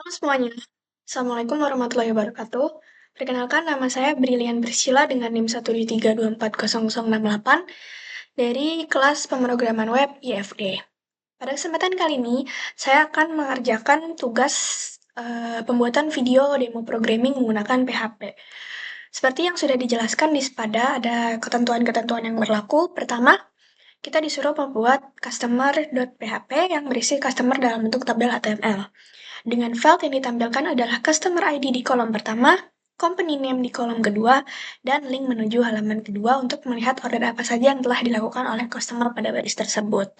Halo semuanya, Assalamualaikum warahmatullahi wabarakatuh. Perkenalkan, nama saya Brilian Priscilla dengan NIM 123240068 dari kelas pemrograman web IFD. Pada kesempatan kali ini, saya akan mengerjakan tugas pembuatan video demo programming menggunakan PHP. Seperti yang sudah dijelaskan di SPADA, ada ketentuan-ketentuan yang berlaku. Pertama, kita disuruh membuat customer.php yang berisi customer dalam bentuk tabel HTML. Dengan field yang ditampilkan adalah customer ID di kolom pertama, company name di kolom kedua, dan link menuju halaman kedua untuk melihat order apa saja yang telah dilakukan oleh customer pada baris tersebut.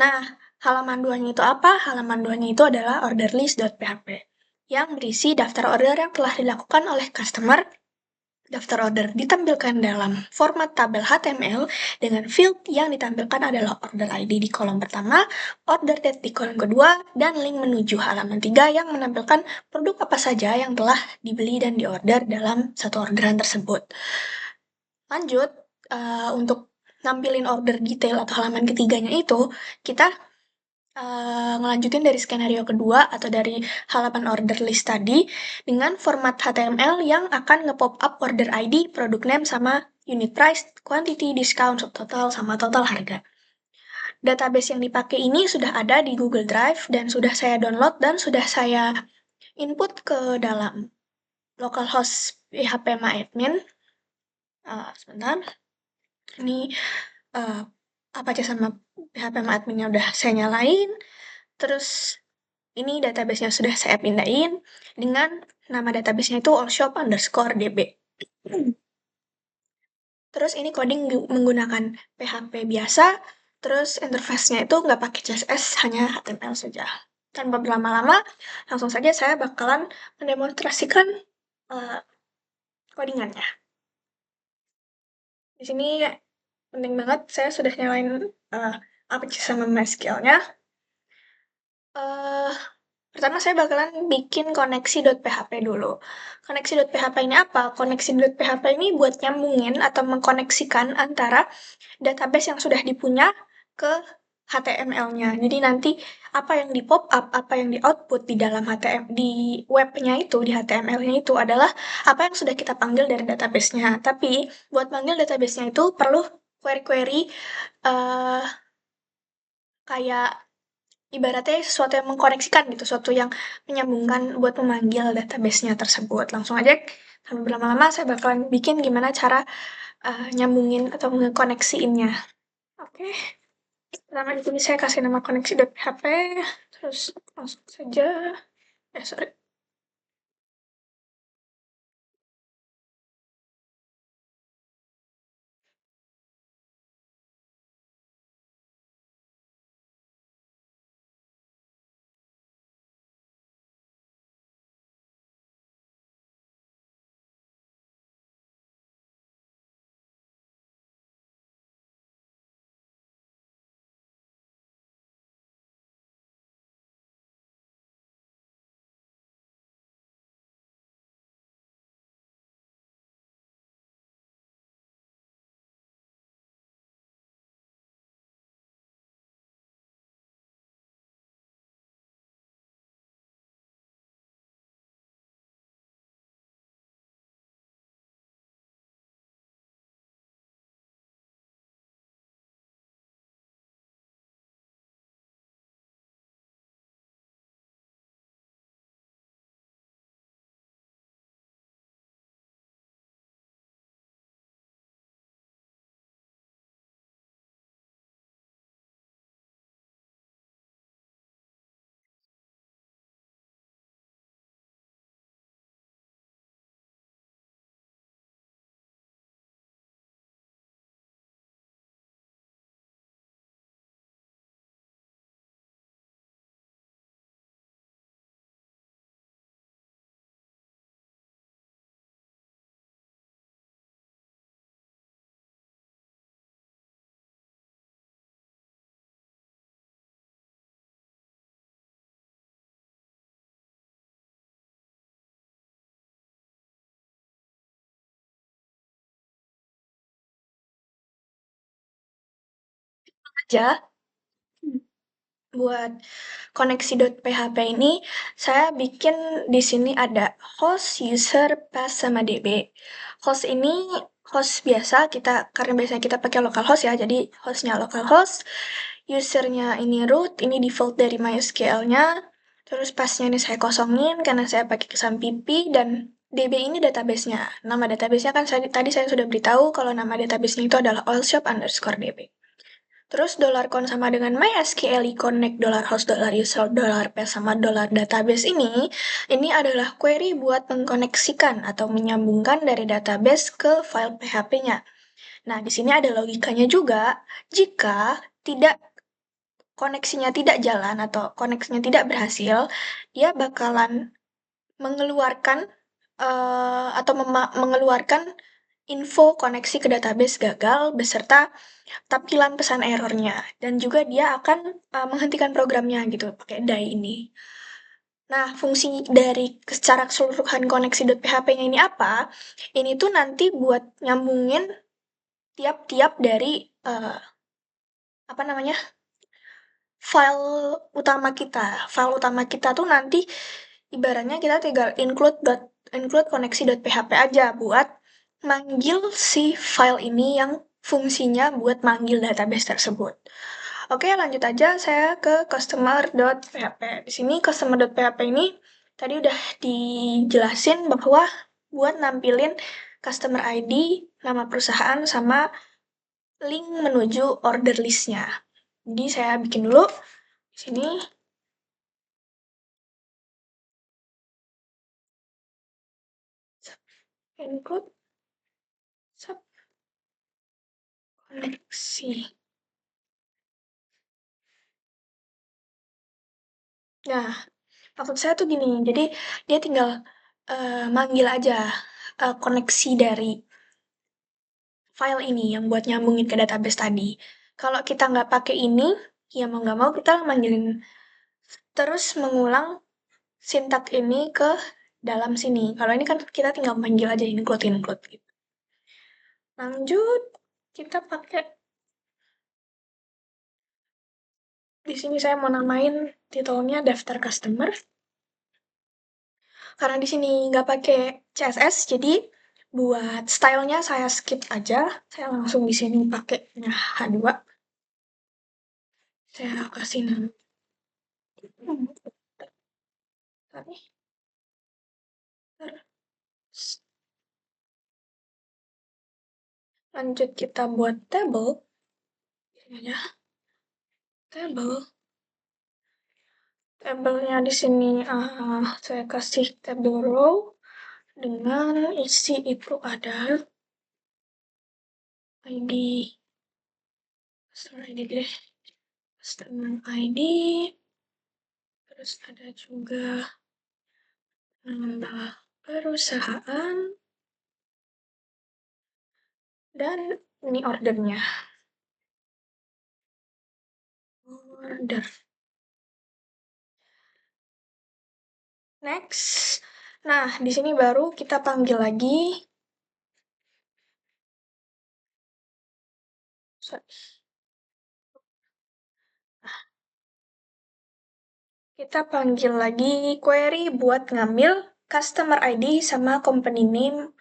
Nah, halaman 2-nya itu apa? Halaman 2-nya itu adalah orderlist.php yang berisi daftar order yang telah dilakukan oleh customer. Daftar order ditampilkan dalam format tabel HTML dengan field yang ditampilkan adalah order ID di kolom pertama, order date di kolom kedua, dan link menuju halaman 3 yang menampilkan produk apa saja yang telah dibeli dan diorder dalam satu orderan tersebut. Lanjut, untuk nampilin order detail atau halaman ketiganya itu, kita ngelanjutin dari skenario kedua atau dari halaman order list tadi dengan format HTML yang akan nge-pop up order ID, product name, sama unit price, quantity, discount, subtotal, sama total harga. Database yang dipakai ini sudah ada di Google Drive dan sudah saya download dan sudah saya input ke dalam localhost PHP MyAdmin. Sebentar, ini apa aja sama PHP MyAdminnya udah saya nyalain. Terus ini database-nya sudah saya pindahin dengan nama database-nya itu allshop_db. Terus ini coding menggunakan PHP biasa, terus interface-nya itu nggak pakai CSS, hanya HTML saja. Tanpa berlama-lama, langsung saja saya bakalan mendemonstrasikan codingannya. Di sini penting banget, saya sudah nyalain Apache sama MySQL-nya. Pertama saya bakalan bikin koneksi.php dulu. Koneksi.php ini apa? Koneksi.php ini buat nyambungin atau mengkoneksikan antara database yang sudah dipunya ke HTML-nya. Jadi nanti apa yang di pop up, apa yang di output di dalam HTML di webnya itu, di HTML-nya itu adalah apa yang sudah kita panggil dari database-nya. Tapi buat panggil database-nya itu perlu query-query kayak ibaratnya sesuatu yang mengkoneksikan gitu, sesuatu yang menyambungkan buat memanggil database-nya tersebut. Langsung aja, sambil berlama-lama saya bakalan bikin gimana cara nyambungin atau ngekoneksiinnya. Oke, pertama di sini saya kasih nama koneksi.php, terus langsung saja, sorry. Aja. Buat koneksi.php ini, saya bikin di sini ada host, user, path, sama DB. Host ini host biasa kita karena biasanya kita pakai localhost ya, jadi hostnya localhost, usernya ini root, ini default dari MySQL-nya, terus pathnya ini saya kosongin karena saya pakai kesan PP, dan DB ini database-nya. Nama database-nya kan tadi saya sudah beritahu kalau nama database-nya itu adalah oilshop_db. Terus $con sama dengan MySQL connect $host $user $path sama $database ini adalah query buat mengkoneksikan atau menyambungkan dari database ke file PHP-nya. Nah, di sini ada logikanya juga. Jika koneksinya tidak jalan atau koneksinya tidak berhasil, dia bakalan mengeluarkan atau mengeluarkan info koneksi ke database gagal beserta tampilan pesan errornya, dan juga dia akan menghentikan programnya gitu pakai die ini. Nah, fungsi dari secara keseluruhan koneksi.php-nya ini apa? Ini tuh nanti buat nyambungin tiap-tiap dari apa namanya file utama kita. File utama kita tuh nanti ibaratnya kita tinggal include koneksi.php aja buat manggil si file ini yang fungsinya buat manggil database tersebut. Oke, lanjut aja saya ke customer.php. Di sini customer.php ini tadi udah dijelasin bahwa buat nampilin customer ID, nama perusahaan, sama link menuju order list-nya. Jadi saya bikin dulu di sini. Include sub koneksi. Nah, maksud saya tuh gini, jadi dia tinggal manggil aja koneksi dari file ini yang buat nyambungin ke database tadi. Kalau kita nggak pakai ini, ya mau nggak mau kita manggilin terus mengulang sintak ini ke dalam sini. Kalau ini kan kita tinggal manggil aja include gitu. Lanjut, kita pakai di sini saya mau namain titelnya daftar customer. Karena di sini nggak pakai CSS, jadi buat stylenya saya skip aja. Saya langsung di sini pakainya H2. Saya kasih nama. Lanjut kita buat table. Ini aja. Table. Tabelnya di sini saya kasih table row dengan isi itu ada ID, customer ID deh, customer ID, terus ada juga nama perusahaan, dan ini ordernya. Order. Next. Nah, di sini baru kita panggil lagi. Kita panggil lagi query buat ngambil customer ID sama company name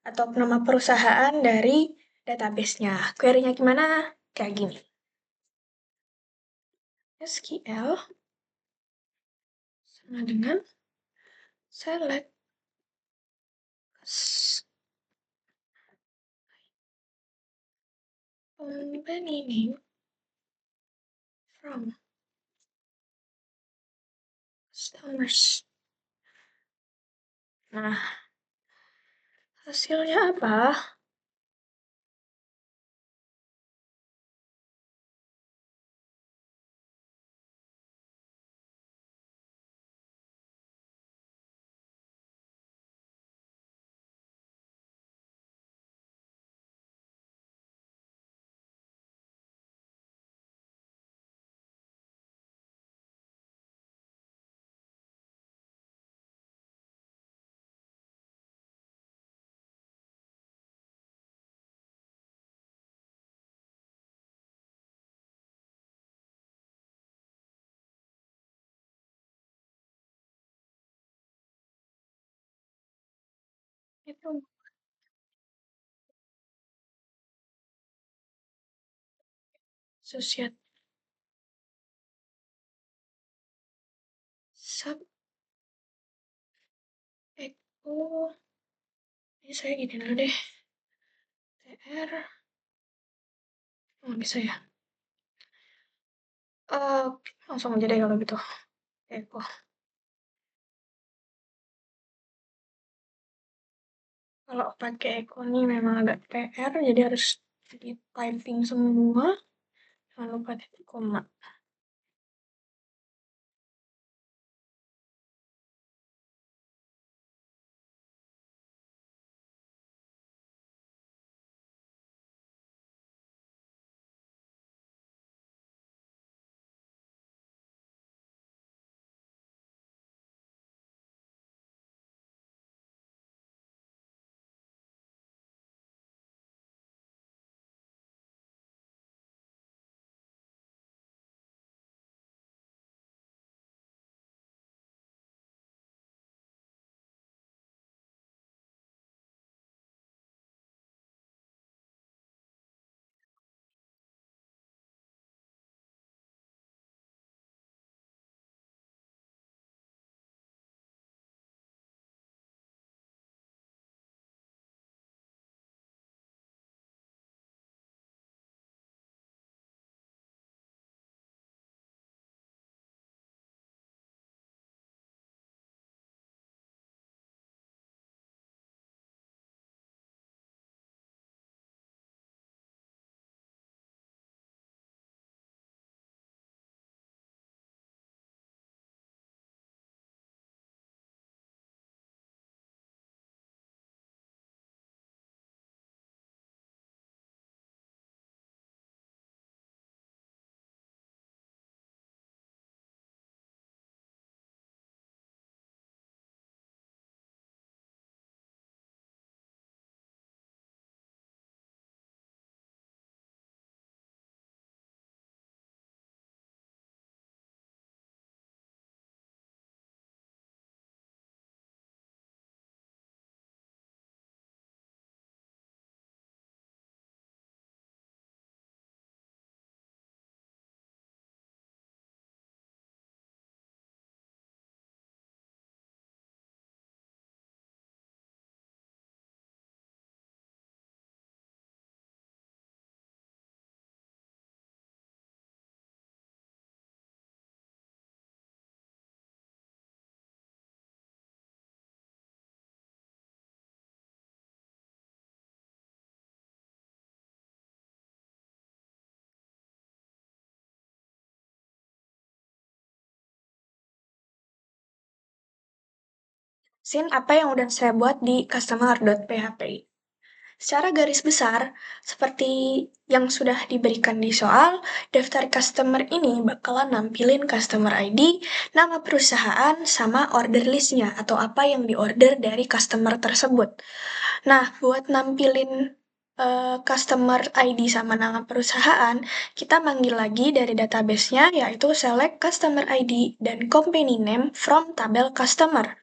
atau nama perusahaan dari database-nya. Query-nya gimana? Kayak gini. SQL sama dengan select company name from customers. Nah, hasilnya apa? Itu sosial sub eko. Ini saya gini dulu deh. TR. Oh, bisa ya. Eh, langsung aja deh kalau gitu. Eko. Kalau pakai Eko nih memang agak PR, jadi harus di typing semua. Jangan lupa titik koma. Sin apa yang udah saya buat di customer.php. Secara garis besar, seperti yang sudah diberikan di soal, daftar customer ini bakalan nampilin customer ID, nama perusahaan, sama order listnya atau apa yang diorder dari customer tersebut. Nah, buat nampilin customer ID sama nama perusahaan, kita manggil lagi dari database-nya yaitu select customer ID dan company name from tabel customer.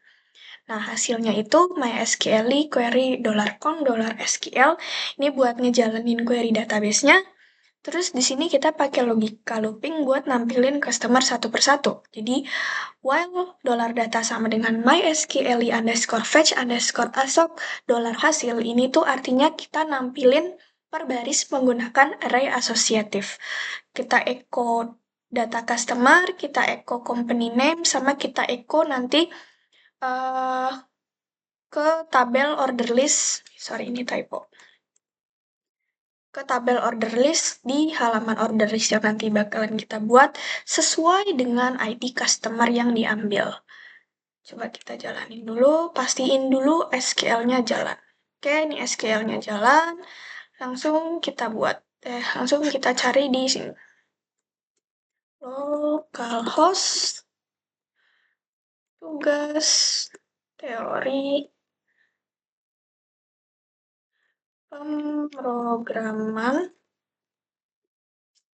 Nah, hasilnya itu MySQL query $com $SQL. Ini buat ngejalanin query database-nya. Terus di sini kita pakai logika looping buat nampilin customer satu persatu. Jadi, while $data sama dengan MySQL underscore fetch underscore asok dollar hasil, ini tuh artinya kita nampilin per baris menggunakan array asosiatif. Kita echo data customer, kita echo company name, sama kita echo nanti uh, ke tabel order list, sorry ini typo, ke tabel order list di halaman order list yang nanti bakalan kita buat sesuai dengan ID customer yang diambil. Coba kita jalanin dulu, pastiin dulu SQL-nya jalan. Oke, ini SQL-nya jalan, langsung kita buat, langsung kita cari di sini. Localhost, tugas, teori, pemrograman,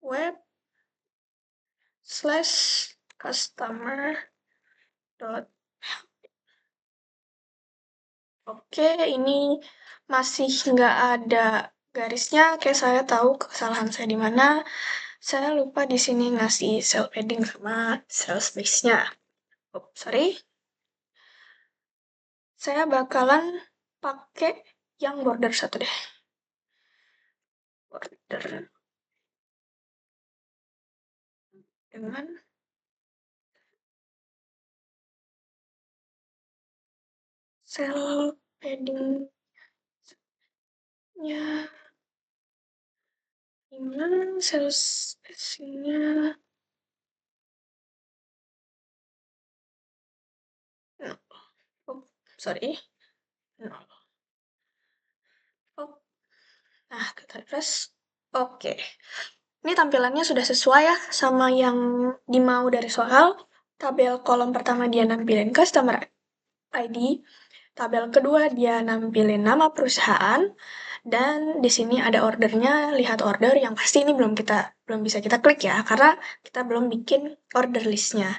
web, slash customer dot Oke, ini masih nggak ada garisnya. Oke, saya tahu kesalahan saya di mana. Saya lupa di sini ngasih cell padding sama cell space-nya. Oh, sorry. Saya bakalan pakai yang border satu deh. Border dengan cell padding-nya 5, cell spacing-nya 0. Oh, sorry. 0. Oh, nah, kita refresh. Oke. Ini tampilannya sudah sesuai ya sama yang dimau dari soal. Tabel kolom pertama dia nampilin customer ID, tabel kedua dia nampilin nama perusahaan, dan di sini ada ordernya, lihat order yang pasti ini belum bisa kita klik ya karena kita belum bikin order listnya.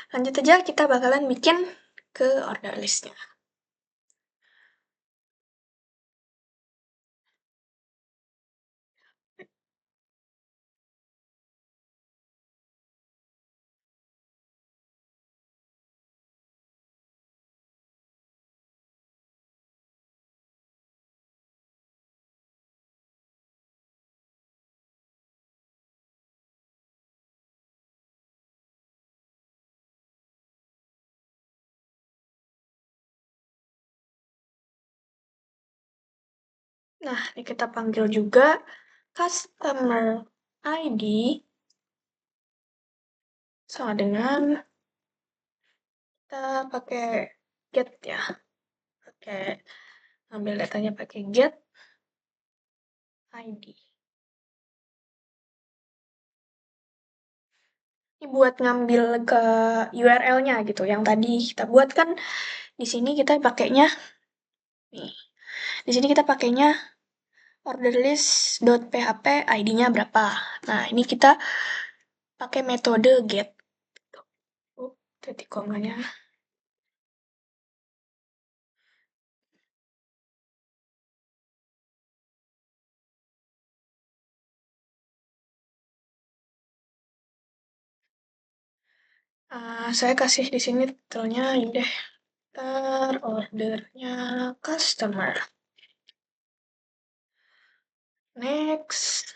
Lanjut aja kita bakalan bikin ke order listnya. Nah, ini kita panggil juga customer ID sama dengan kita pakai get ya. Pakai ambil datanya pakai get ID. Ini buat ngambil ke URL-nya gitu. Yang tadi kita buat kan di sini kita pakainya nih. Di sini kita pakainya order list.php ID-nya berapa. Nah, ini kita pakai metode get. Titik komanya. Saya kasih di sini titelnya ini deh. Ordernya customer. Next.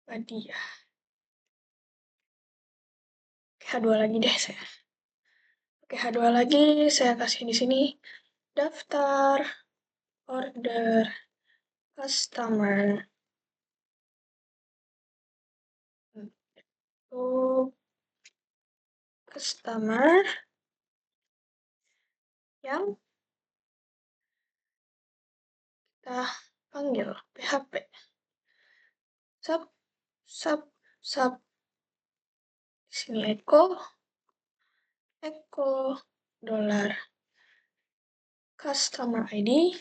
Hadiah. H2 lagi deh saya. Oke, H2 lagi saya kasih di sini daftar order customer untuk customer yang kita panggil PHP. Sub, sub, sub. Di sini echo dollar customer ID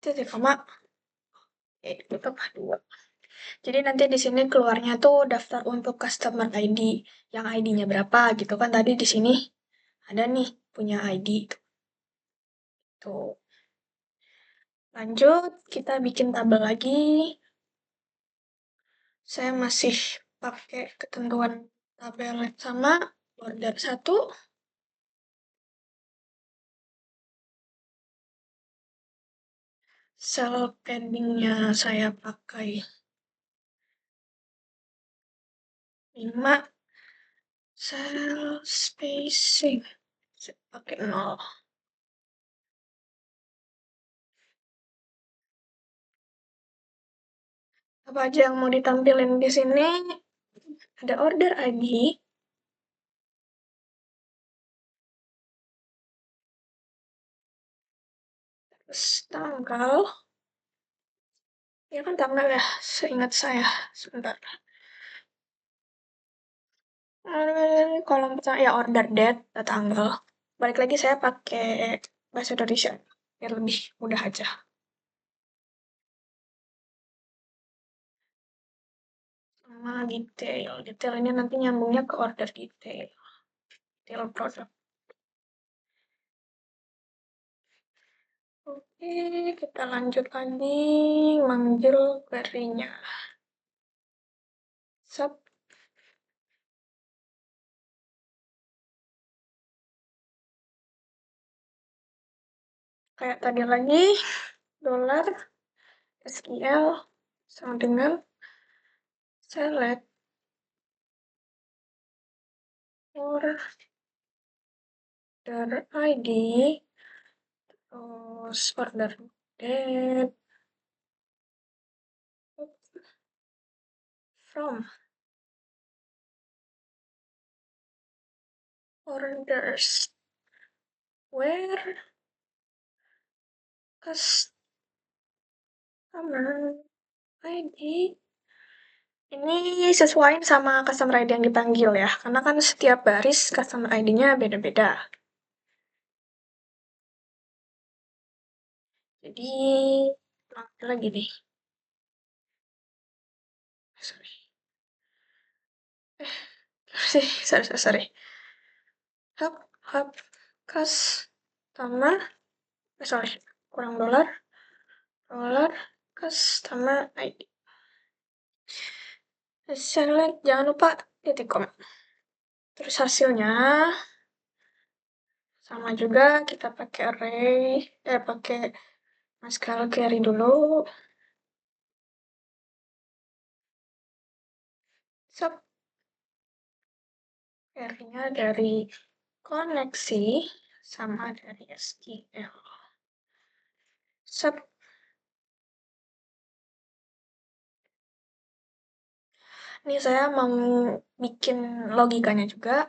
titik koma tutup 2. Jadi nanti di sini keluarnya tuh daftar untuk customer ID yang ID-nya berapa gitu kan tadi di sini ada nih punya ID tuh. Lanjut kita bikin tabel lagi. Saya masih pakai ketentuan tabel yang sama border 1. Cell padding-nya saya pakai 5. Cell spacing saya pakai 0. Apa aja yang mau ditampilin di sini? Ada order ID, terus tanggal. Ya kan tanggal ya, seingat saya. Sebentar. Kolom pertama ya order date, tanggal. Balik lagi saya pakai bahasa Indonesia biar lebih mudah aja. Sama detail. Detail ini nanti nyambungnya ke order detail. Detail produk. Oke, kita lanjut lagi manggil query-nya. Sub. Kayak tadi lagi, dolar SQL sama dengan select order ID, terus order date from orders where customer ID. Ini sesuaiin sama customer ID yang dipanggil ya, karena kan setiap baris customer ID-nya beda-beda. Jadi, panggil lagi nih. Sorry. Hub, customer, kurang dolar, customer ID. Select, jangan lupa titik koma. Terus hasilnya sama juga, kita pakai array, pakai MySQL query dulu. Sub query-nya dari koneksi sama dari SQL. Sub. Ini saya mau bikin logikanya juga.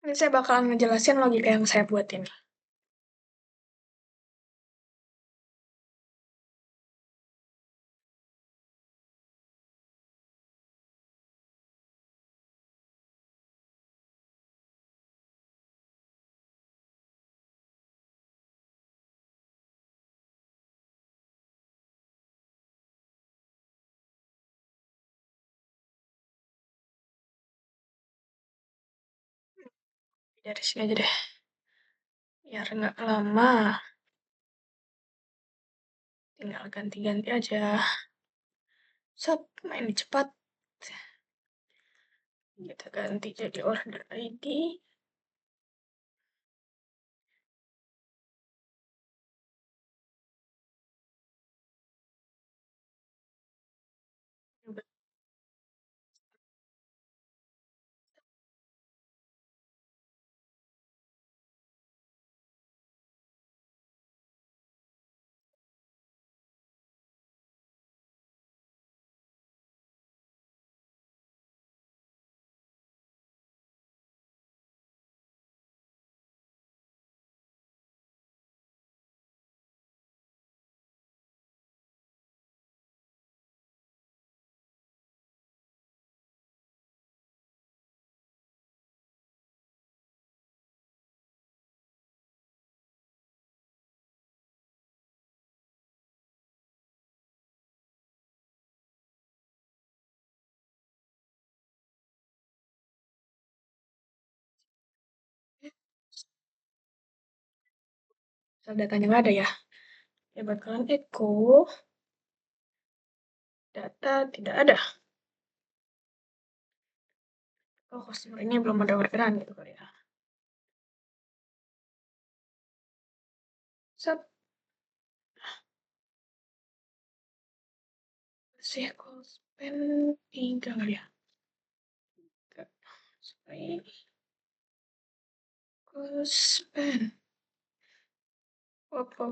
Ini saya bakalan ngejelasin logika yang saya buat ini. Dari sini aja deh. Biar nggak lama. Tinggal ganti-ganti aja. Sub, main cepat. Kita ganti jadi order ID. Datanya nggak ada ya. Ya bakalan echo. Data tidak ada. Oh, customer ini belum ada orderan gitu kali ya. Sub. Circle span 3 kali ya. Supaya span. Apa?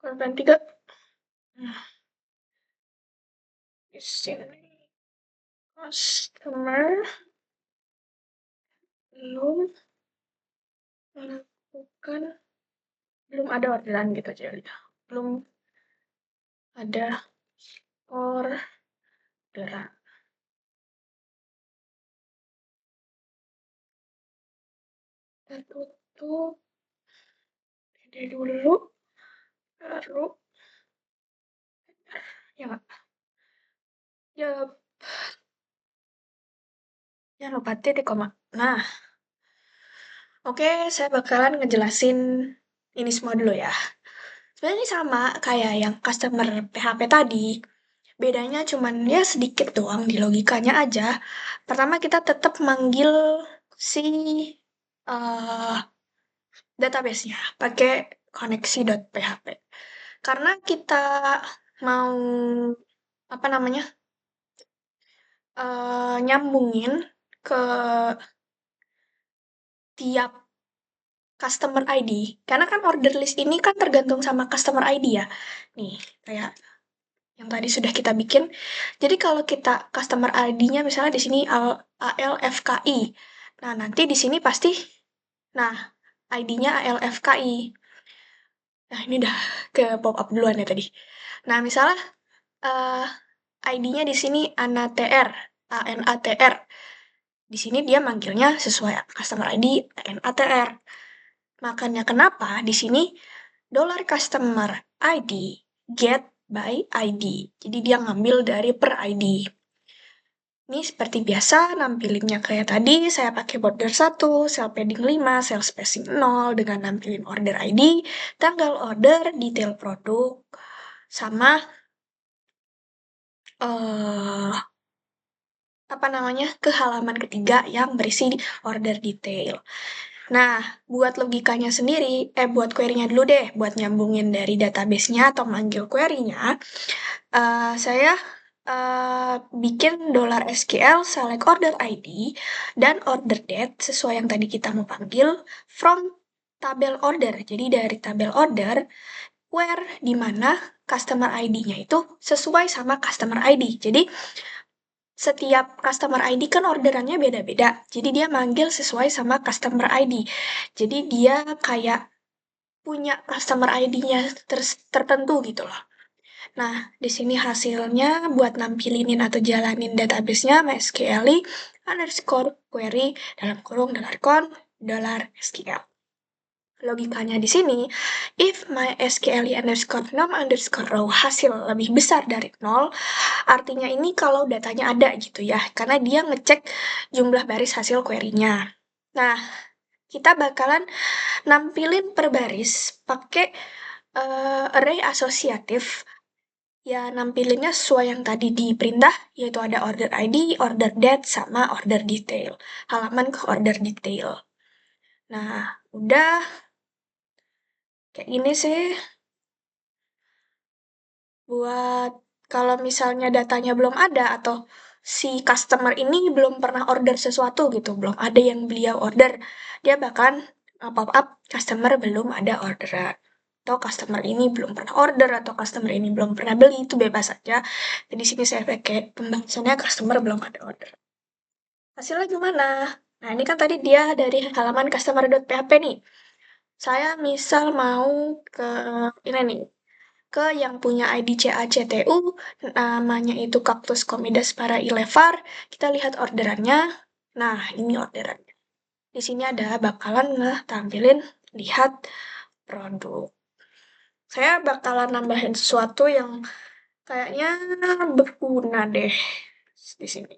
Korban 3. Nah, di sini. customer belum melakukan, belum ada orderan gitu aja ya. Belum ada orderan. Kita tutup ini dulu, baru ya nggak? Ya, jangan lupa titik koma. Nah, oke, saya bakalan ngejelasin ini semua dulu ya. Sebenarnya ini sama kayak yang customer PHP tadi. Bedanya cuman ya sedikit doang di logikanya aja. Pertama kita tetap manggil si eh database-nya pakai koneksi.php. Karena kita mau apa namanya? Nyambungin ke tiap customer ID. Karena kan order list ini kan tergantung sama customer ID ya. Nih, kayak yang tadi sudah kita bikin. Jadi kalau kita customer ID-nya misalnya di sini ALFKI. Nah, nanti di sini pasti nah ID-nya ALFKI. Nah, ini udah ke pop up duluan ya tadi. Nah, misalnya eh ID-nya di sini ANATR, ANATR. Di sini dia manggilnya sesuai customer ID ANATR. Makanya kenapa di sini $customer ID get by ID. Jadi dia ngambil dari per ID. Ini seperti biasa nampilinnya kayak tadi, saya pakai border 1, cell padding 5, cell spacing 0 dengan nampilin order ID, tanggal order, detail produk, sama ke halaman ketiga yang berisi order detail. Nah, buat logikanya sendiri, buat query-nya dulu deh, buat nyambungin dari database-nya atau manggil query-nya, saya bikin $SQL select order ID dan order date sesuai yang tadi kita mau panggil from tabel order. Jadi dari tabel order, where di mana customer ID-nya itu sesuai sama customer ID. Jadi setiap customer ID kan orderannya beda-beda. Jadi dia manggil sesuai sama customer ID. Jadi dia kayak punya customer ID-nya tertentu gitu loh. Nah, di sini hasilnya buat nampilinin atau jalanin database-nya MySQL underscore query dalam kurung $con $SQL. Logikanya di sini, if MySQL underscore num underscore row hasil lebih besar dari 0, artinya ini kalau datanya ada gitu ya, karena dia ngecek jumlah baris hasil query-nya. Nah, kita bakalan nampilin per baris pakai array asosiatif. Ya, nampilinnya sesuai yang tadi di perintah, yaitu ada order ID, order date, sama order detail. Halaman ke order detail. Nah, udah kayak gini sih. Buat kalau misalnya datanya belum ada atau si customer ini belum pernah order sesuatu gitu, belum ada yang beliau order, dia bakalan pop up customer belum ada orderan. Atau customer ini belum pernah order atau customer ini belum pernah beli, itu bebas aja. Jadi sini saya pakai pembahasannya customer belum ada order. Hasilnya gimana? Nah, ini kan tadi dia dari halaman customer.php nih. Saya misal mau ke ini nih, ke yang punya ID CACTU, namanya itu Cactus Comidas para Ilevar. Kita lihat orderannya. Nah, ini orderannya. Di sini ada bakalan tampilin lihat produk. Saya bakalan nambahin sesuatu yang kayaknya berguna deh di sini.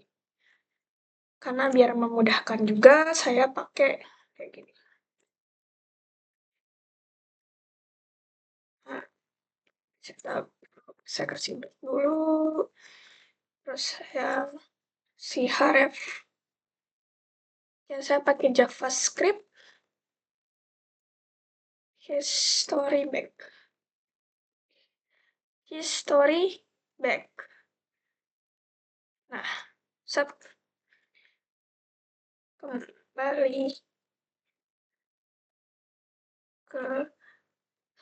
Karena biar memudahkan juga, saya pakai kayak gini. Nah, saya kasih back dulu. Terus saya si href. Yang saya pakai JavaScript. History back. History back. Nah, set kembali ke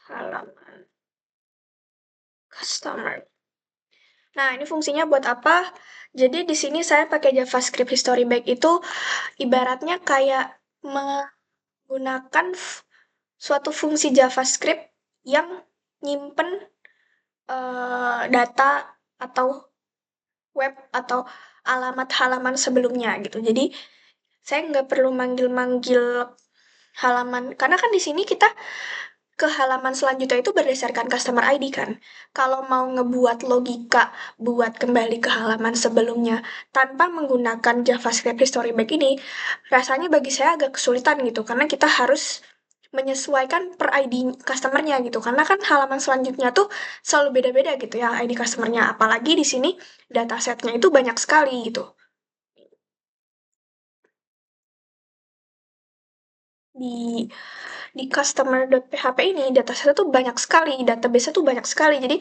halaman customer. Nah, ini fungsinya buat apa? Jadi di sini saya pakai JavaScript History Bag itu ibaratnya kayak menggunakan suatu fungsi JavaScript yang nyimpen data atau web atau alamat halaman sebelumnya gitu. Jadi saya nggak perlu manggil-manggil halaman karena kan di sini kita ke halaman selanjutnya itu berdasarkan customer ID kan. Kalau mau ngebuat logika buat kembali ke halaman sebelumnya tanpa menggunakan JavaScript History Bag ini, rasanya bagi saya agak kesulitan gitu karena kita harus menyesuaikan per ID customernya gitu. Karena kan halaman selanjutnya tuh selalu beda-beda gitu ya ID customernya. Apalagi di sini datasetnya itu banyak sekali gitu. Di customer.php ini dataset tuh banyak sekali, database tuh banyak sekali. Jadi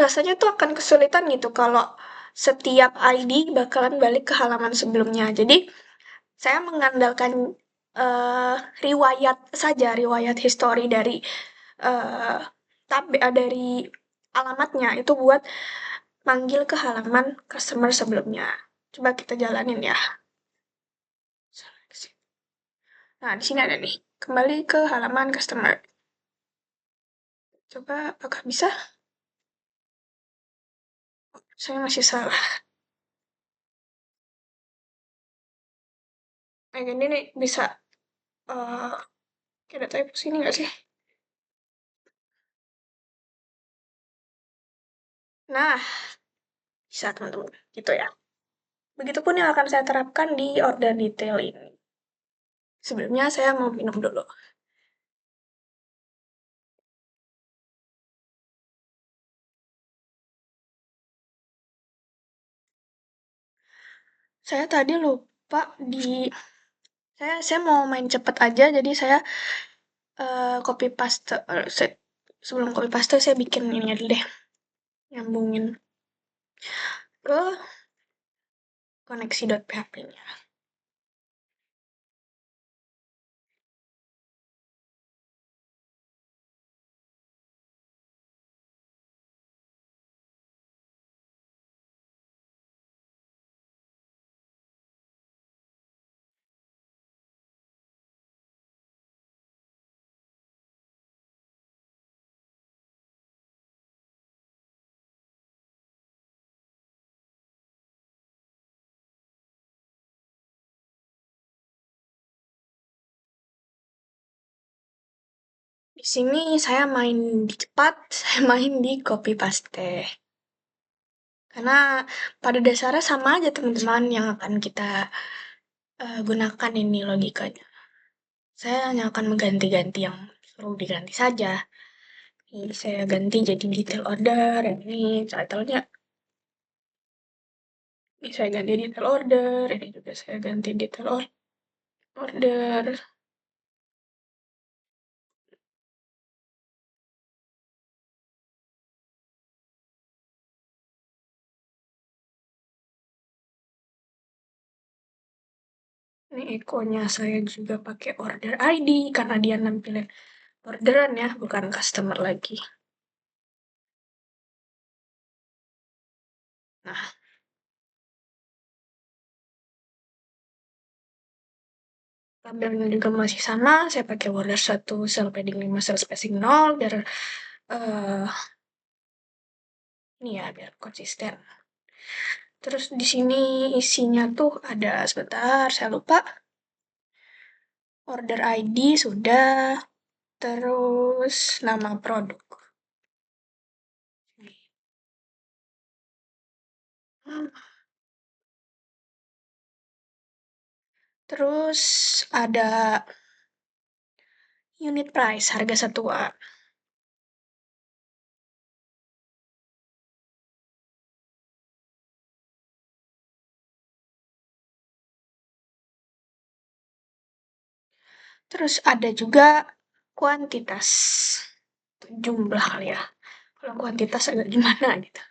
rasanya tuh akan kesulitan gitu kalau setiap ID bakalan balik ke halaman sebelumnya. Jadi saya mengandalkan eh, riwayat saja, riwayat history dari eh dari alamatnya itu buat manggil ke halaman customer sebelumnya. Coba kita jalanin ya. Nah, di sini ada nih. Kembali ke halaman customer. Coba apakah bisa? Saya masih salah. Kayak gini nih bisa eh ada typo sini nggak sih? Nah, bisa teman-teman. Gitu ya. Begitupun yang akan saya terapkan di order detail ini. Sebelumnya saya mau minum dulu. Saya tadi lupa di saya mau main cepet aja jadi saya copy paste sebelum copy paste saya bikin ini dulu deh. Nyambungin ke koneksi.php-nya. Di sini saya main di cepat, saya main di copy paste. Karena pada dasarnya sama aja teman-teman yang akan kita gunakan ini logikanya. Saya hanya akan mengganti-ganti yang perlu diganti saja. Ini saya ganti jadi detail order, ini title-nya. Ini saya ganti detail order, ini juga saya ganti detail order. Ini echo-nya saya juga pakai order ID karena dia nampilin orderan ya, bukan customer lagi. Nah, tabelnya juga masih sama, saya pakai order 1, cell padding 5, cell spacing 0, biar eh ini ya, biar konsisten. Terus di sini isinya tuh ada, sebentar, saya lupa. Order ID sudah, terus nama produk. Hmm, Terus ada unit price, harga satuan. Terus ada juga kuantitas, jumlah kali ya. Kalau kuantitas agak gimana gitu.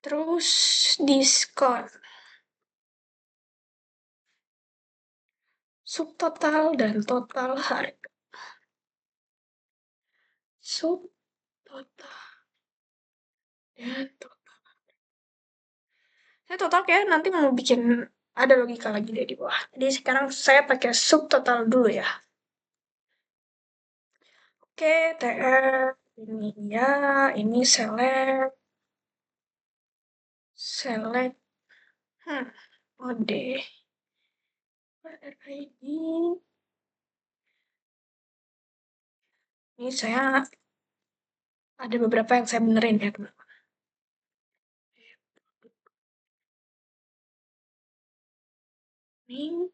Terus diskon, subtotal dan total harga. Subtotal. Ya, saya total kayak nanti mau bikin ada logika lagi deh di bawah. Jadi sekarang saya pakai subtotal dulu ya. Oke, TR ini ya, ini select, select, mode, RID. Ini saya ada beberapa yang saya benerin ya teman. Ini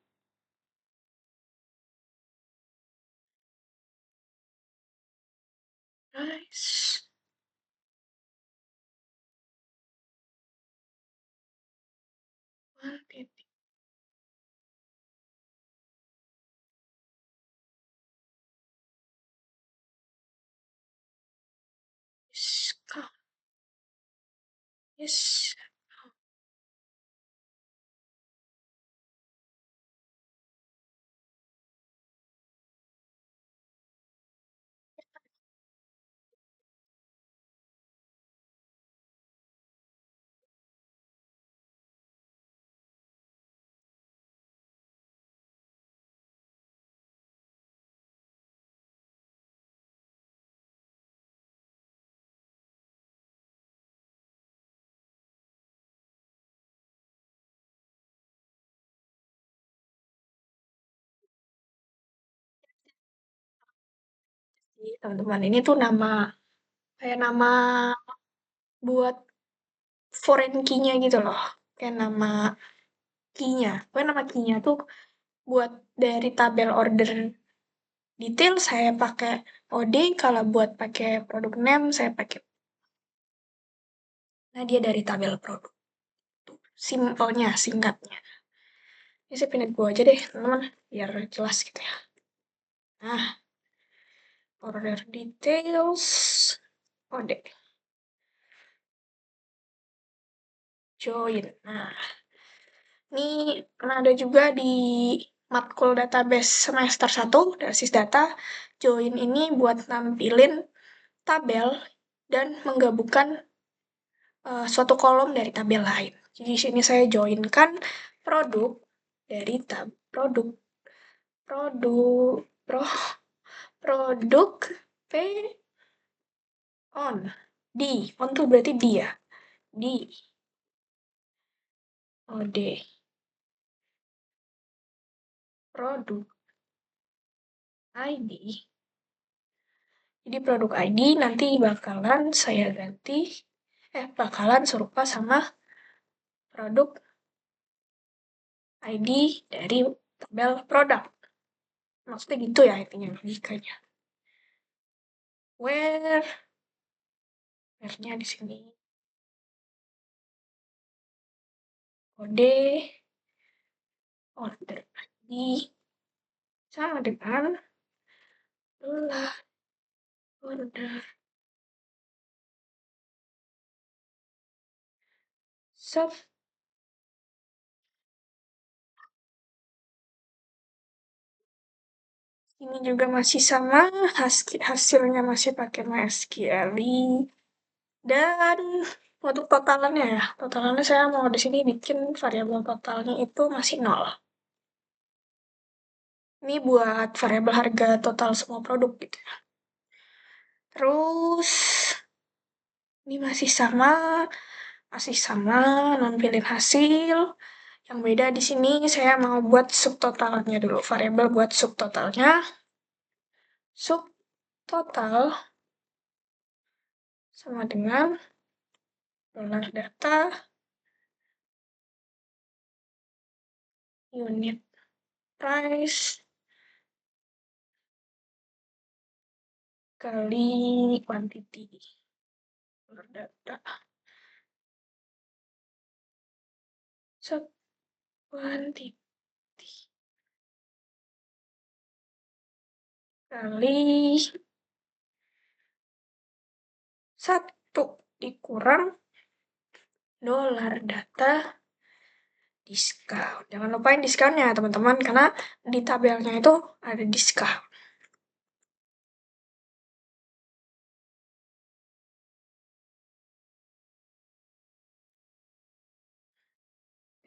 nice. One titik. Yes, yes. Jadi, teman-teman, ini tuh nama kayak nama buat foreign key-nya gitu loh. Kayak nama key-nya. Pokoknya nama key-nya tuh buat dari tabel order detail saya pakai OD, kalau buat pakai produk name saya pakai. Nah, dia dari tabel produk. Simpelnya, singkatnya. Ini saya pindah gua aja deh, teman-teman, biar jelas gitu ya. Nah, order details OD. Join. Nah, ini pernah ada juga di matkul database semester 1 dari Sisdata. Join ini buat nampilin tabel dan menggabungkan suatu kolom dari tabel lain. Jadi di sini saya joinkan produk dari tab produk produk pro, produk P on on tuh berarti dia di OD produk ID. Jadi produk ID nanti bakalan saya ganti bakalan serupa sama produk ID dari tabel produk. Maksudnya gitu ya intinya logikanya. Where-nya di sini. Kode order ID sama dengan jumlah order sub. Ini juga masih sama, hasilnya masih pakai MySQL. Dan untuk totalannya ya, totalannya saya mau di sini bikin variabel totalnya itu masih 0. Ini buat variabel harga total semua produk gitu ya. Terus ini masih sama, nampilin hasil. Yang beda di sini saya mau buat subtotalnya dulu, variabel buat subtotalnya. Subtotal sama dengan dolar data unit price kali quantity dolar data quantity kali 1 dikurang dolar data diskon. Jangan lupain diskonnya teman-teman, karena di tabelnya itu ada diskon.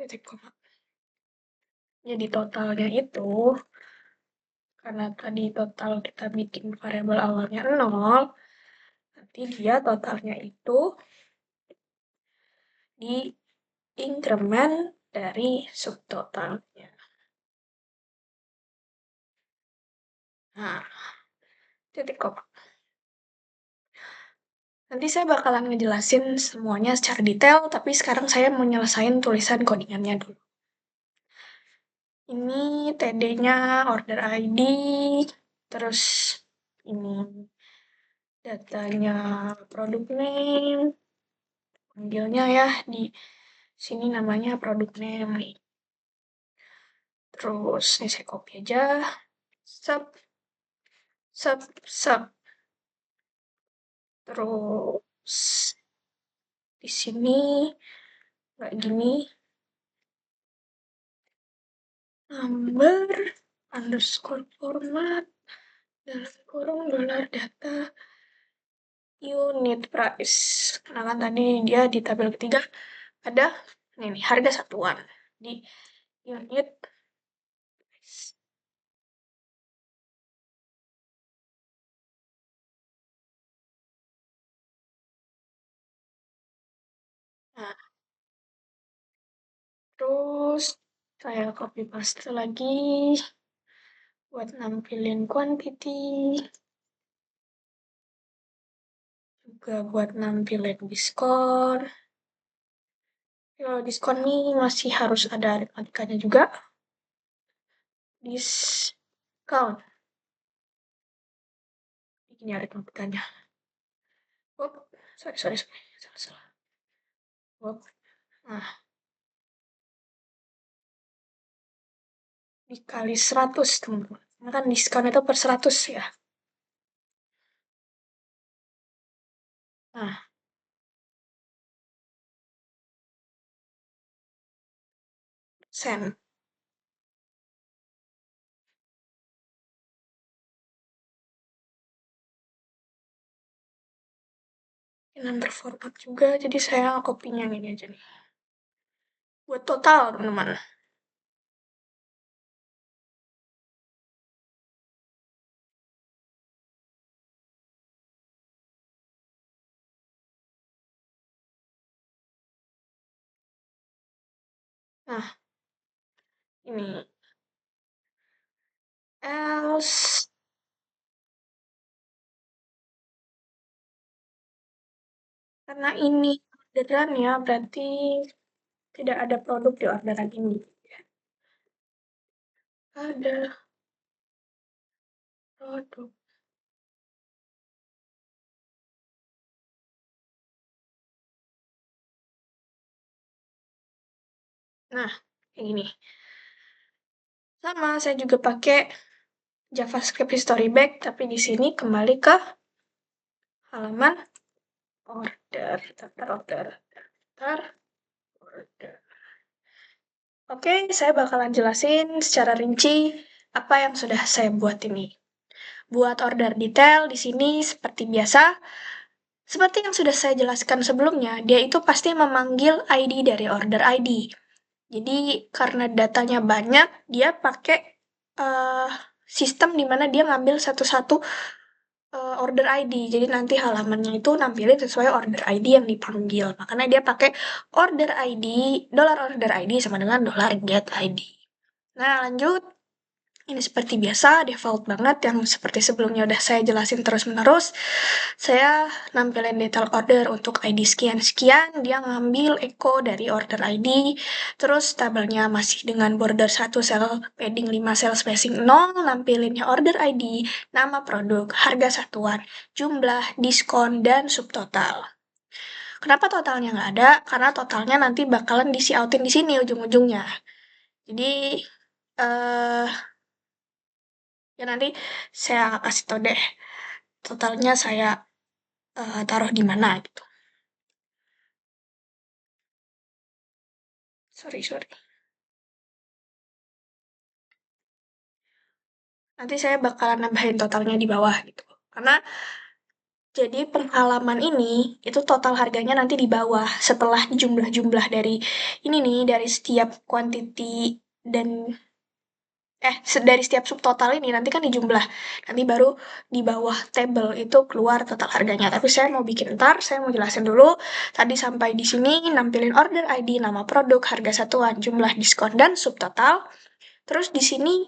titik koma. Jadi totalnya itu, karena tadi total kita bikin variabel awalnya 0, nanti dia totalnya itu di increment dari subtotalnya. Nah, titik koma. Nanti saya bakalan ngejelasin semuanya secara detail, tapi sekarang saya mau nyelesain tulisan codingannya dulu. Ini TD-nya order ID, terus ini datanya produk name, panggilnya ya di sini namanya produk name nih. Terus ini saya copy aja, sub, sub, sub. Terus di sini kayak gini, number underscore format dalam kurung dolar data unit price. Karena kan tadi dia di tabel ketiga ada ini harga satuan di unit price. Nah, terus saya copy paste lagi buat nampilin quantity, juga buat nampilin diskon. Kalau diskon nih masih harus ada aritmatikanya juga. Diskon. Ini aritmatikanya. Oh, sorry. Salah. Oh, nah, dikali 100, teman-teman. Karena kan diskon itu per 100 ya. Nah, sen. Number format juga, jadi saya kopinya ini aja nih. Buat total, teman-teman. Nah, ini. Else. Karena ini orderan ya, berarti tidak ada produk di orderan ini. Ada produk. Nah, kayak gini. Sama, saya juga pakai JavaScript history back, tapi di sini kembali ke halaman order, daftar order. Oke, saya bakalan jelasin secara rinci apa yang sudah saya buat ini. Buat order detail di sini seperti biasa, seperti yang sudah saya jelaskan sebelumnya, dia itu pasti memanggil ID dari order ID. Jadi karena datanya banyak, dia pakai sistem di mana dia ngambil satu-satu order ID. Jadi nanti halamannya itu nampilin sesuai order ID yang dipanggil. Makanya dia pakai order ID, dollar order ID sama dengan dollar get ID. Nah, lanjut. Ini seperti biasa, default banget yang seperti sebelumnya udah saya jelasin terus-menerus. Saya nampilin detail order untuk ID sekian-sekian, dia ngambil echo dari order ID, terus tabelnya masih dengan border 1 sel, padding 5 sel, spacing 0, nampilinnya order ID, nama produk, harga satuan, jumlah, diskon, dan subtotal. Kenapa totalnya nggak ada? Karena totalnya nanti bakalan di-outin di sini ujung-ujungnya. Jadi, eh ya nanti saya kasih tau deh totalnya saya taruh di mana gitu. Sorry. Nanti saya bakalan nambahin totalnya di bawah gitu. Karena Jadi penghalaman ini itu total harganya nanti di bawah setelah jumlah-jumlah dari ini nih dari setiap quantity dan dari setiap subtotal ini nanti kan dijumlah. Nanti baru di bawah table itu keluar total harganya. Tapi saya mau bikin ntar, saya mau jelasin dulu. Tadi sampai di sini nampilin order ID, nama produk, harga satuan, jumlah diskon dan subtotal. Terus di sini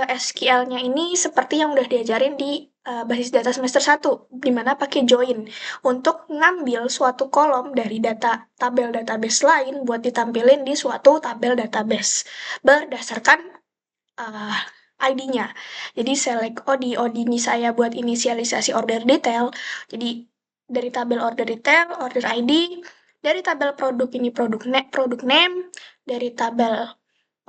SQL-nya ini seperti yang udah diajarin di basis data semester 1, di mana pakai join untuk ngambil suatu kolom dari data tabel database lain buat ditampilin di suatu tabel database berdasarkan ID-nya. Jadi select OD ini saya buat inisialisasi order detail. Jadi dari tabel order detail, order ID, dari tabel produk ini produk name, dari tabel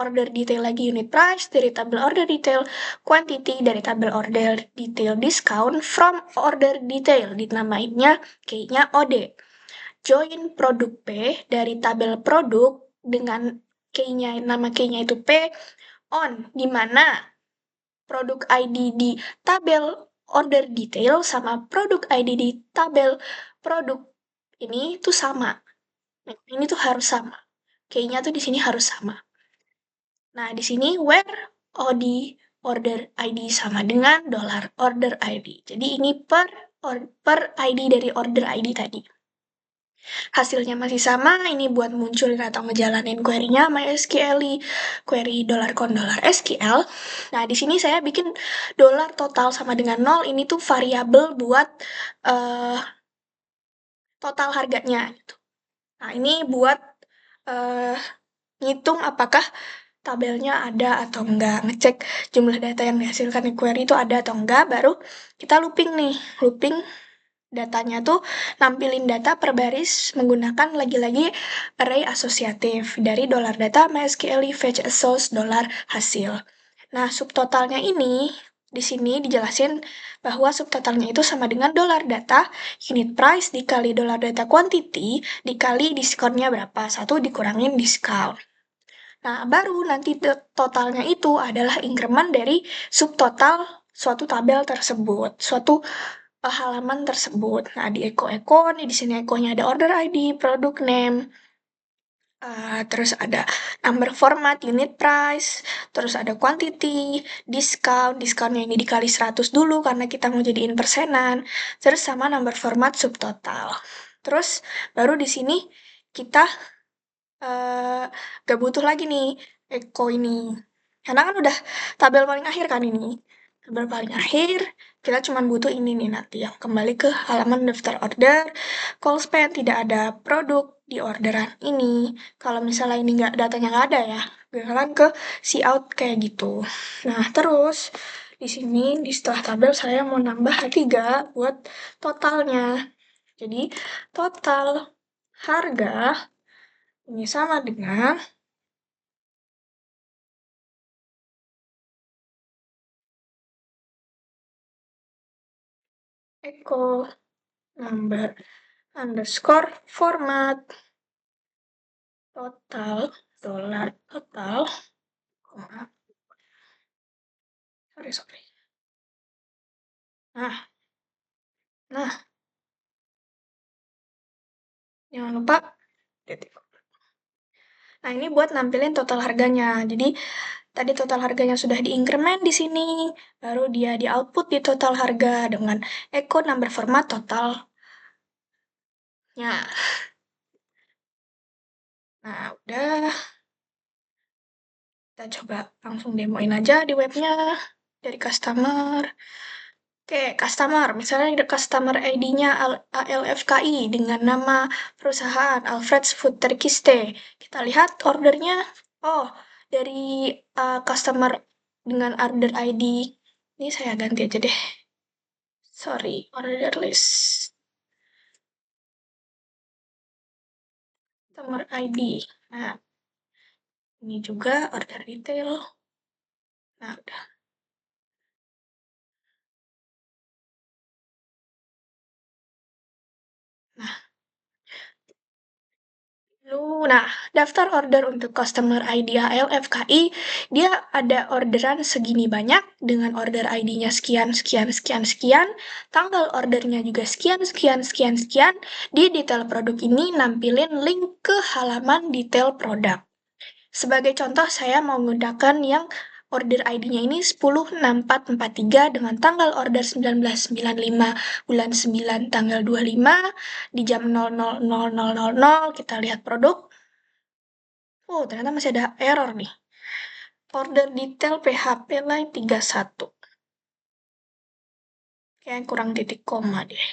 order detail lagi unit price, dari tabel order detail quantity, dari tabel order detail discount, from order detail, dinamainnya key-nya OD. Join produk P dari tabel produk dengan nama key-nya itu P on, di mana produk ID di tabel order detail sama produk ID di tabel produk ini tuh sama. Ini tuh harus sama. Kayaknya tuh di sini harus sama. Nah, di sini where OD order ID sama dengan dollar order ID. Jadi ini per ID dari order ID tadi. Hasilnya masih sama, ini buat munculin atau ngejalanin query-nya MySQL, query $SQL. Nah, di sini saya bikin dolar total sama dengan 0, ini tuh variabel buat uh, total harganya gitu. Nah, ini buat uh, ngitung apakah tabelnya ada atau enggak, ngecek jumlah data yang dihasilkan di query itu ada atau enggak, baru kita looping nih, looping datanya tuh nampilin data per baris menggunakan lagi-lagi array asosiatif dari dollar data MySQL fetch source dollar hasil. Nah, subtotalnya ini di sini dijelasin bahwa subtotalnya itu sama dengan dollar data unit price dikali dollar data quantity dikali diskonnya berapa, satu dikurangin diskon. Nah, baru nanti totalnya itu adalah increment dari subtotal suatu tabel tersebut, suatu halaman tersebut. Nah, di Eko, nih di sini Ekonya ada order ID, product name, terus ada number format, unit price, terus ada quantity, diskonnya ini dikali 100 dulu karena kita mau jadiin persenan, terus sama number format subtotal. Terus baru di sini kita gak butuh lagi nih Eko ini. Karena kan udah tabel paling akhir kan ini. Tabel paling akhir, kita cuma butuh ini nih nanti yang kembali ke halaman daftar order. Call spend tidak ada produk di orderan ini. Kalau misalnya ini datanya nggak ada ya, bakalan ke see out kayak gitu. Nah, terus di sini di setelah tabel saya mau nambah H3 buat totalnya. Jadi total harga ini sama dengan Eko number underscore format total dollar total koma sorry. Nah jangan lupa titik. Nah, ini buat nampilin total harganya. Jadi tadi total harganya sudah diinkremen di sini, baru dia di output di total harga dengan Eko number format totalnya. Nah, udah. Kita coba langsung demoin aja di webnya dari customer. Oke, customer. Misalnya ada customer ID-nya ALFKI dengan nama perusahaan Alfred's Food Terkiste. Kita lihat ordernya. Oh, dari customer dengan order ID. Ini saya ganti aja deh. Sorry, order list. Customer ID. Nah, ini juga order detail. Nah, udah. Lalu Nah, daftar order untuk Customer ID ALFKI, dia ada orderan segini banyak dengan order ID-nya sekian, sekian, sekian, sekian, tanggal ordernya juga sekian, sekian, sekian, sekian. Di detail produk ini nampilin link ke halaman detail produk. Sebagai contoh, saya mau menggunakan yang order ID-nya ini 106443 dengan tanggal order 1995 bulan 9 tanggal 25 di jam 00.0000 kita lihat produk. Oh, ternyata masih ada error nih. Order detail PHP line 31. Kayak kurang titik koma deh.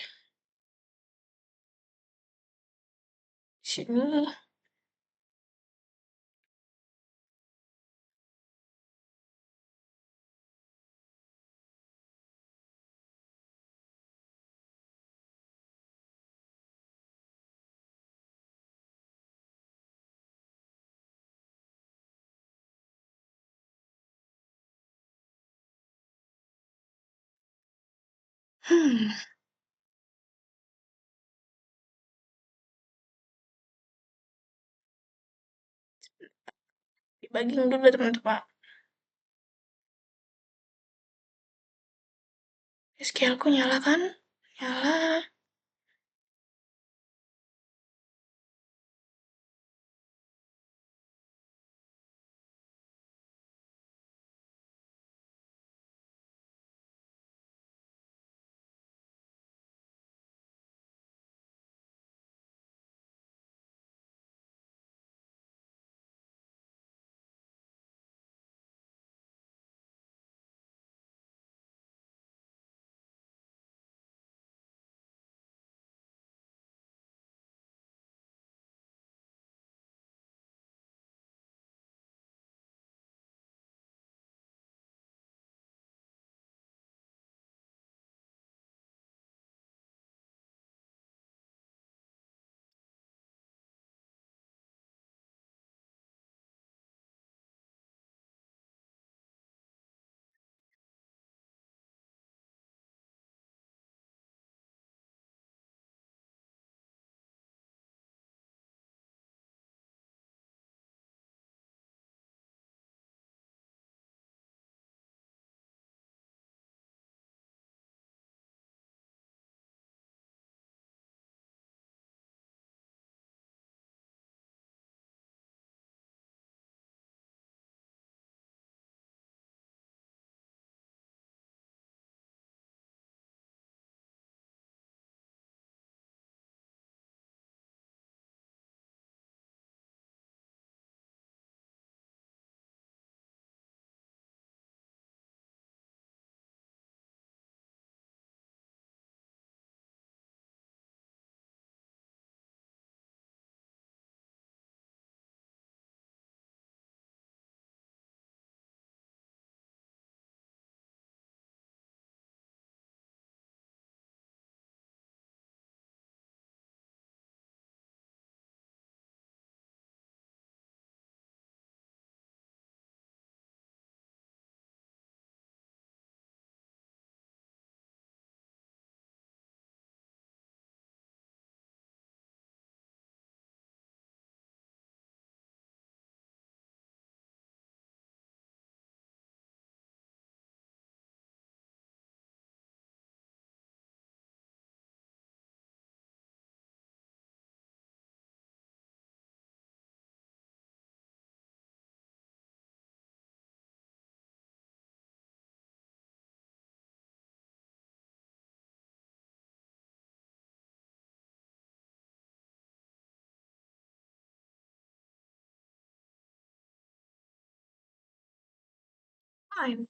Sini. Hmm, dibagiin dulu teman-teman. SQL-ku nyala kan? Nyala. Fine.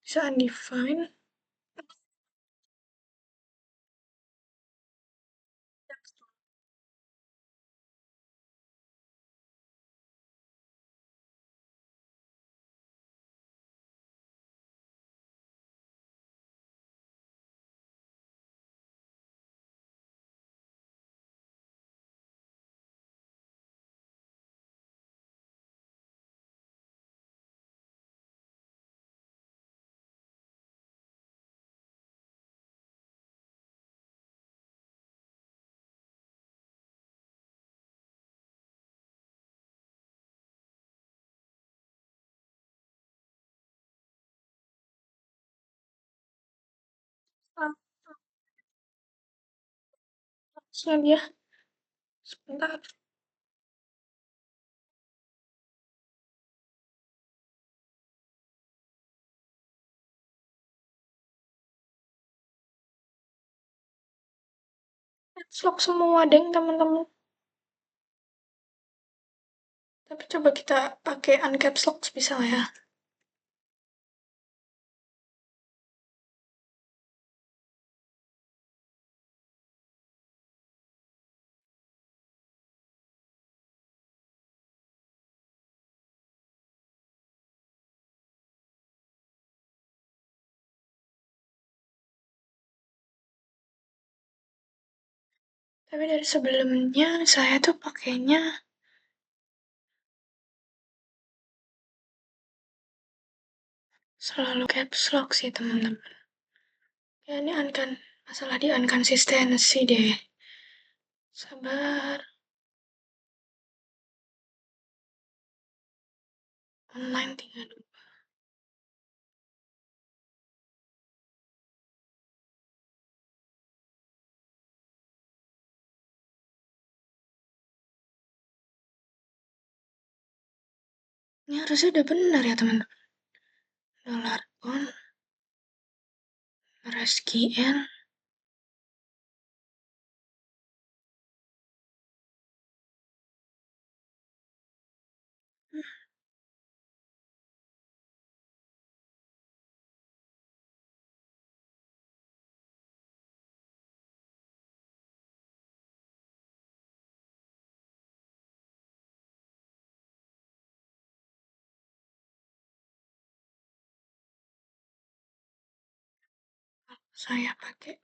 Bisa undefined. Ah, harusnya dia sebentar. Caps lock semua deng teman-teman. Tapi coba kita pakai uncaps lock bisa nggak ya? Tapi dari sebelumnya saya tuh pakainya selalu caps lock sih teman-teman. Ya ini masalah di unconsistency deh. Sabar, online tinggal dulu. Ini harusnya udah benar ya teman-teman. Dollar on, RSGN. Saya pakai.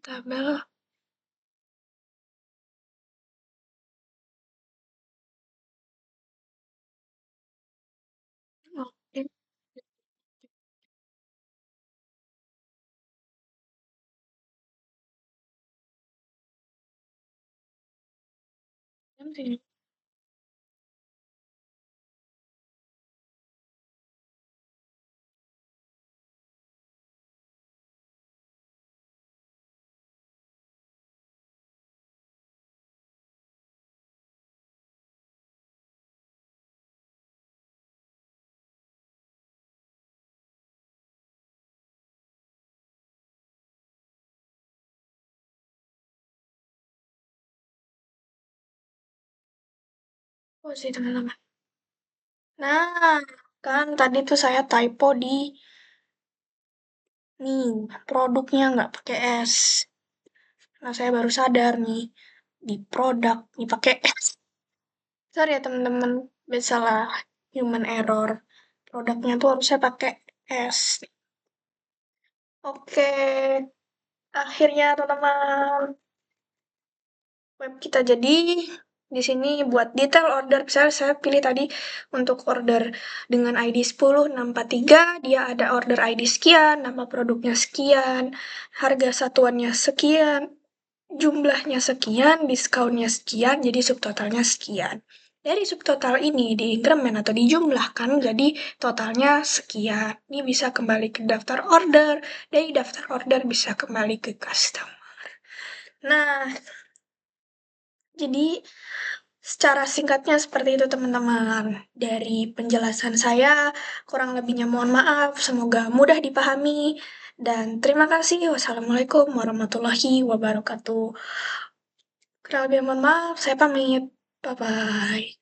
Tabel. Oke. Nanti. Oh sih teman-teman. Nah, kan tadi tuh saya typo di nih produknya nggak pakai S. Nah saya baru sadar nih di produk dipakai S. Sorry ya teman-teman, biasalah human error. Produknya tuh harusnya pakai S. Oke, akhirnya teman-teman web kita jadi di sini buat detail order misalnya saya pilih tadi untuk order dengan ID 10643 dia ada order ID sekian, nama produknya sekian, harga satuannya sekian, jumlahnya sekian, diskonnya sekian, jadi subtotalnya sekian. Dari subtotal ini diinkremen atau dijumlahkan jadi totalnya sekian. Ini bisa kembali ke daftar order, dari daftar order bisa kembali ke custom. Nah, jadi secara singkatnya seperti itu teman-teman. Dari penjelasan saya, kurang lebihnya mohon maaf, semoga mudah dipahami. Dan terima kasih. Wassalamualaikum warahmatullahi wabarakatuh. Kurang lebih mohon maaf, saya pamit. Bye-bye.